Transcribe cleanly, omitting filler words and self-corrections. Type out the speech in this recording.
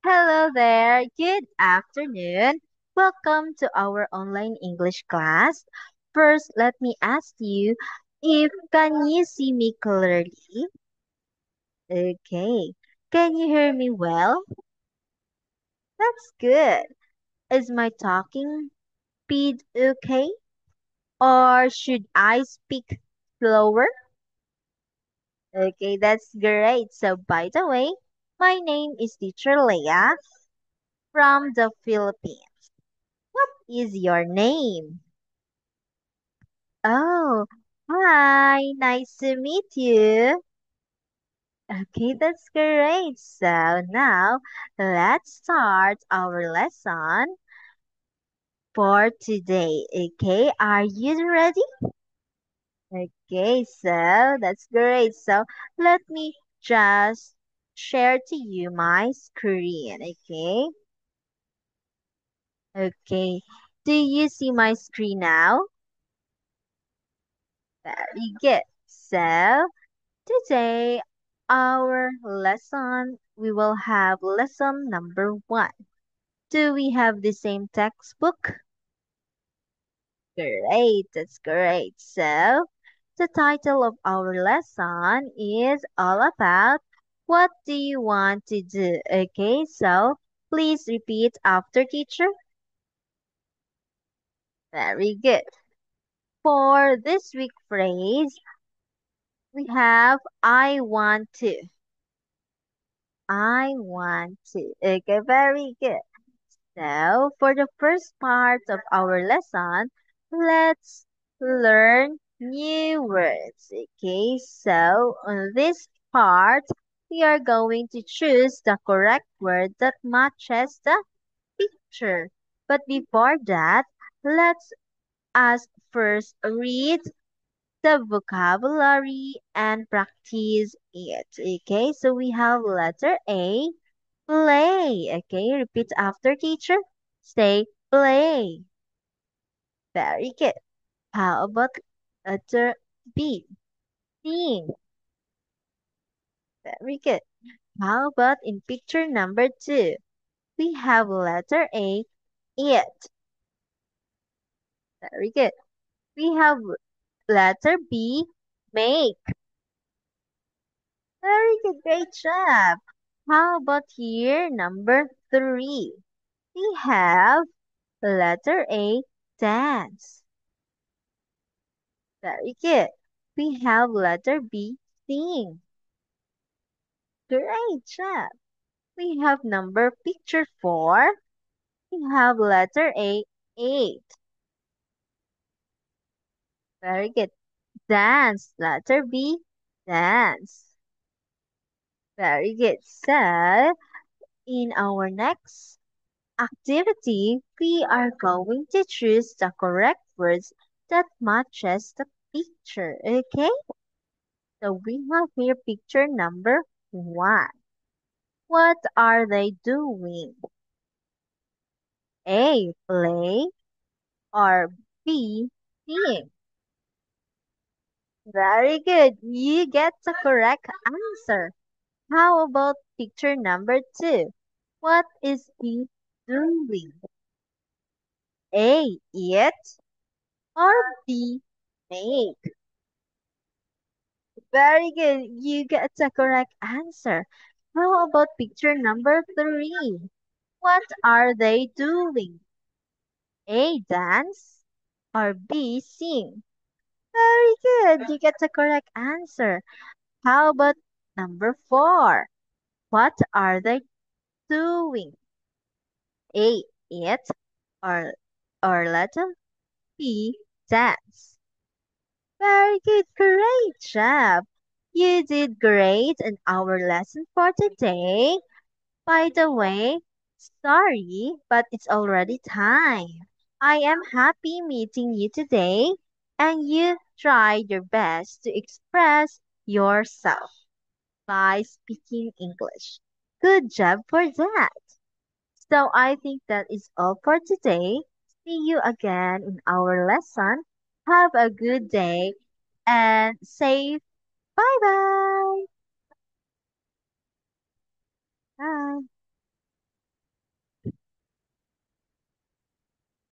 Hello there. Good afternoon. Welcome to our online English class. First, let me ask you if can you see me clearly? Okay. Can you hear me well? That's good. Is my talking speed okay? Or should I speak slower? Okay, that's great. So, by the way, my name is Teacher Leah from the Philippines. What is your name? Oh, hi, nice to meet you. Okay, that's great. So now let's start our lesson for today. Okay, are you ready? Okay, so that's great. So let me just share to you my screen. Okay, okay. Do you see my screen now? Very good. So today, our lesson, we will have lesson number one. Do we have the same textbook? Great, that's great. So, the title of our lesson is all about what do you want to do? Okay, so please repeat after teacher. Very good. For this week phrase, we have I want to. I want to. Okay, very good. So, for the first part of our lesson, let's learn new words. Okay, so on this part, we are going to choose the correct word that matches the picture. But before that, let's us first read the vocabulary and practice it. Okay, so we have letter A. Play. Okay, repeat after teacher. Say play. Very good. How about letter B? Sing. Very good. How about in picture number two? We have letter A, eat. Very good. We have letter B, make. Very good. Great job. How about here, number three? We have letter A, dance. Very good. We have letter B, sing. Great job. We have number picture four. We have letter A, eight. Very good. Dance. Letter B, dance. Very good. So, in our next activity, we are going to choose the correct words that matches the picture. Okay? So we have here picture number one. What are they doing? A. Play or B. Sing. Very good. You get the correct answer. How about picture number two? What is he doing? A. Eat or B. Make. Very good. You get the correct answer. How about picture number three? What are they doing? A. Dance or B. Sing. Very good. You get the correct answer. How about number four? What are they doing? A. Eat or letter B. Dance. Very good. Great job. You did great in our lesson for today. By the way, sorry, but it's already time. I am happy meeting you today, and you tried your best to express yourself by speaking English. Good job for that. So I think that is all for today. See you again in our lesson. Have a good day and safe. Bye bye.